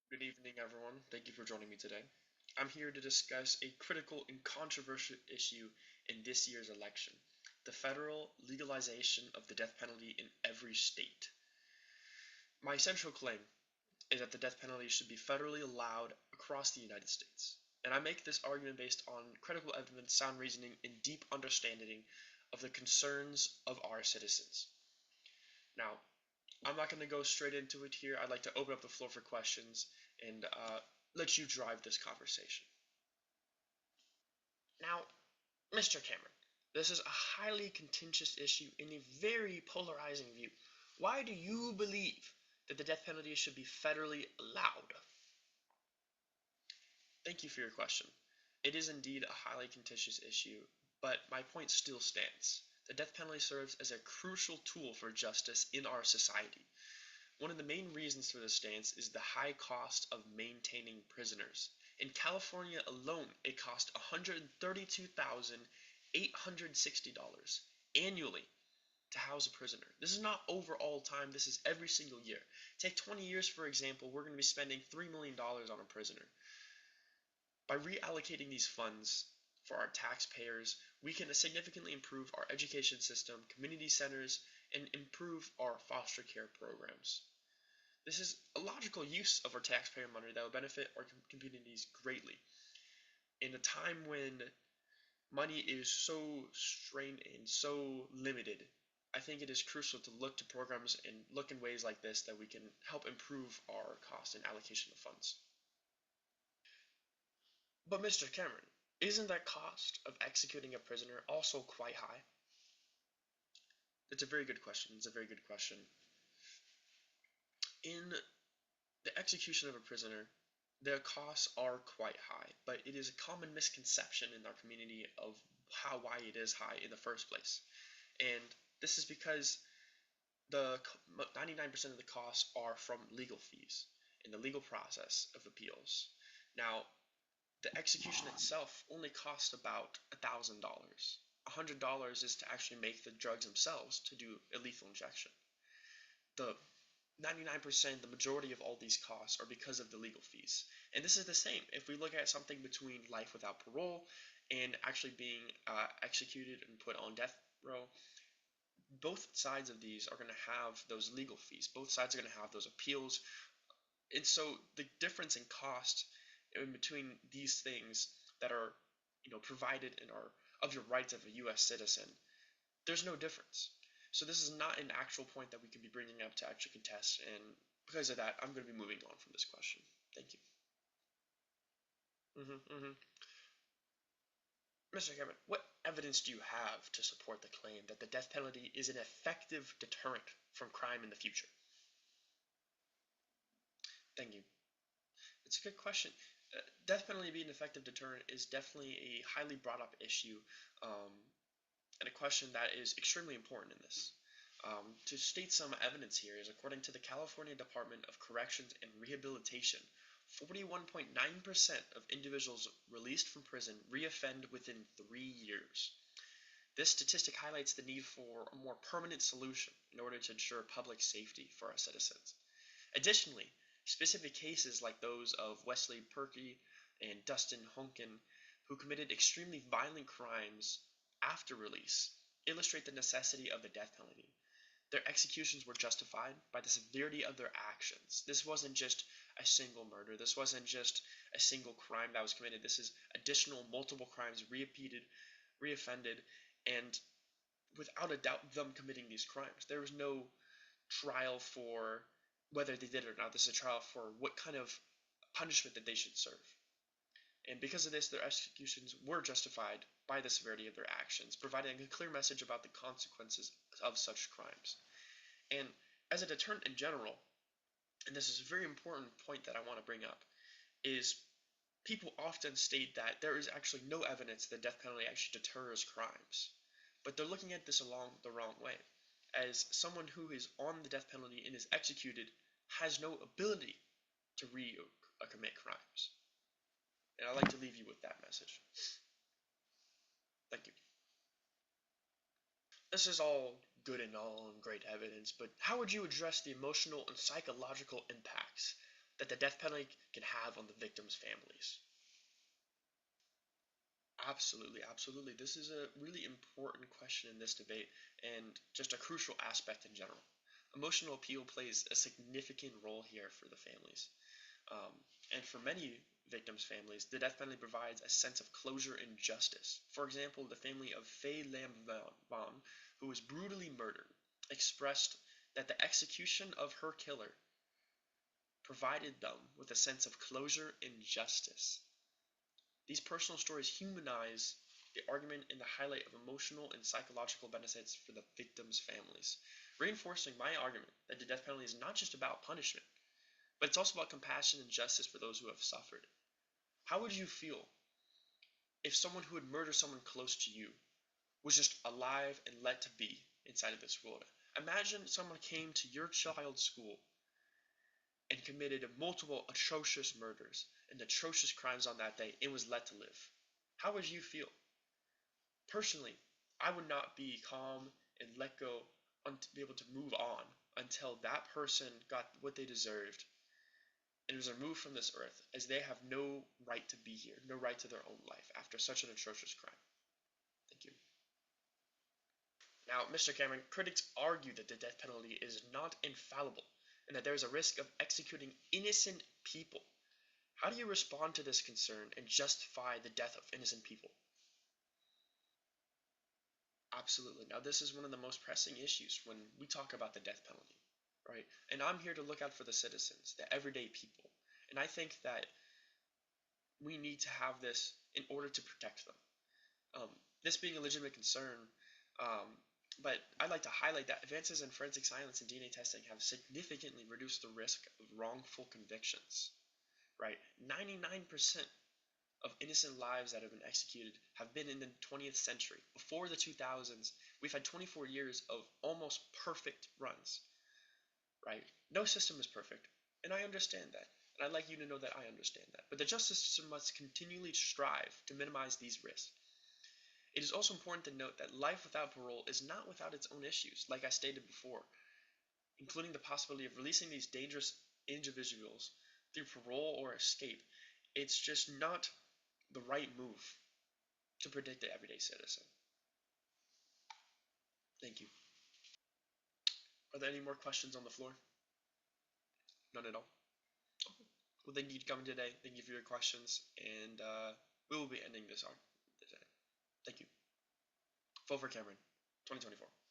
Good evening, everyone. Thank you for joining me today. I'm here to discuss a critical and controversial issue in this year's election: the federal legalization of the death penalty in every state. My central claim is that the death penalty should be federally allowed across the United States. And I make this argument based on critical evidence, sound reasoning, and deep understanding of the concerns of our citizens. Now, I'm not going to go straight into it here. I'd like to open up the floor for questions and let you drive this conversation. Now, Mr. Cameron, this is a highly contentious issue in a very polarizing view. Why do you believe that the death penalty should be federally allowed? Thank you for your question. It is indeed a highly contentious issue, but my point still stands. The death penalty serves as a crucial tool for justice in our society. One of the main reasons for this stance is the high cost of maintaining prisoners. In California alone, it costs $132,860 annually to house a prisoner. This is not over all time, this is every single year. Take 20 years, for example, we're going to be spending $3 million on a prisoner. By reallocating these funds for our taxpayers, we can significantly improve our education system, community centers, and improve our foster care programs. This is a logical use of our taxpayer money that will benefit our communities greatly. In a time when money is so strained and so limited, I think it is crucial to look to programs and look in ways like this that we can help improve our cost and allocation of funds. But Mr. Cameron, isn't that cost of executing a prisoner also quite high? It's a very good question. It's a very good question. In the execution of a prisoner, the costs are quite high, but it is a common misconception in our community of why it is high in the first place. And this is because the 99% of the costs are from legal fees in the legal process of appeals. Now, the execution itself only costs about $1,000. $100 is to actually make the drugs themselves to do a lethal injection. The 99%, the majority of all these costs are because of the legal fees. And this is the same if we look at something between life without parole and actually being executed and put on death row. Both sides of these are going to have those legal fees. Both sides are going to have those appeals. And so the difference in cost in between these things that are provided in our of your rights of a U.S. citizen, there's no difference. So this is not an actual point that we could be bringing up to actually contest, and because of that, I'm going to be moving on from this question. Thank you. Mr. Cameron, what evidence do you have to support the claim that the death penalty is an effective deterrent from crime in the future? Thank you. It's a good question. Death penalty being an effective deterrent is definitely a highly brought up issue, um, and a question that is extremely important in this. To state some evidence here is according to the California Department of Corrections and Rehabilitation, 41.9% of individuals released from prison reoffend within 3 years. This statistic highlights the need for a more permanent solution in order to ensure public safety for our citizens. Additionally, specific cases like those of Wesley Perky and Dustin Honkin, who committed extremely violent crimes after release, illustrate the necessity of the death penalty. Their executions were justified by the severity of their actions. This wasn't just a single murder. This wasn't just a single crime that was committed. This is additional multiple crimes repeated, reoffended, and without a doubt them committing these crimes. There was no trial for whether they did it or not. This is a trial for what kind of punishment that they should serve. And because of this, their executions were justified by the severity of their actions, providing a clear message about the consequences of such crimes. And as a deterrent in general, and this is a very important point that I want to bring up, is people often state that there is actually no evidence that the death penalty actually deters crimes. But they're looking at this along the wrong way, as someone who is on the death penalty and is executed has no ability to commit crimes. And I'd like to leave you with that message. Thank you. This is all good and all and great evidence, but how would you address the emotional and psychological impacts that the death penalty can have on the victims' families? Absolutely, absolutely. This is a really important question in this debate and just a crucial aspect in general. Emotional appeal plays a significant role here for the families. Um, and for many victims' families, the death penalty provides a sense of closure and justice. For example, the family of Faye Lam Vaughn, who was brutally murdered, expressed that the execution of her killer provided them with a sense of closure and justice. These personal stories humanize the argument and the highlight of emotional and psychological benefits for the victims' families, reinforcing my argument that the death penalty is not just about punishment, but it's also about compassion and justice for those who have suffered. How would you feel if someone who had murdered someone close to you was just alive and let to be inside of this world? Imagine someone came to your child's school and committed multiple atrocious murders and atrocious crimes on that day and was let to live. How would you feel? Personally, I would not be calm and let go and be able to move on until that person got what they deserved and was removed from this earth, as they have no right to be here, no right to their own life after such an atrocious crime. Thank you. Now, Mr. Cameron, critics argue that the death penalty is not infallible and that there is a risk of executing innocent people. How do you respond to this concern and justify the death of innocent people? Absolutely. Now, this is one of the most pressing issues when we talk about the death penalty, right? And I'm here to look out for the citizens, the everyday people. And I think that we need to have this in order to protect them. Um, this being a legitimate concern, um, but I'd like to highlight that advances in forensic science and DNA testing have significantly reduced the risk of wrongful convictions, right? 99% of innocent lives that have been executed have been in the 20th century. Before the 2000s, we've had 24 years of almost perfect runs, right? No system is perfect, and I understand that. And I'd like you to know that I understand that. But the justice system must continually strive to minimize these risks. It is also important to note that life without parole is not without its own issues, like I stated before, including the possibility of releasing these dangerous individuals through parole or escape. It's just not the right move to predict the everyday citizen. Thank you. Are there any more questions on the floor? None at all? Well, thank you for coming today. Thank you for your questions, and we will be ending this arc today. Thank you. Vote for Cameron, 2024.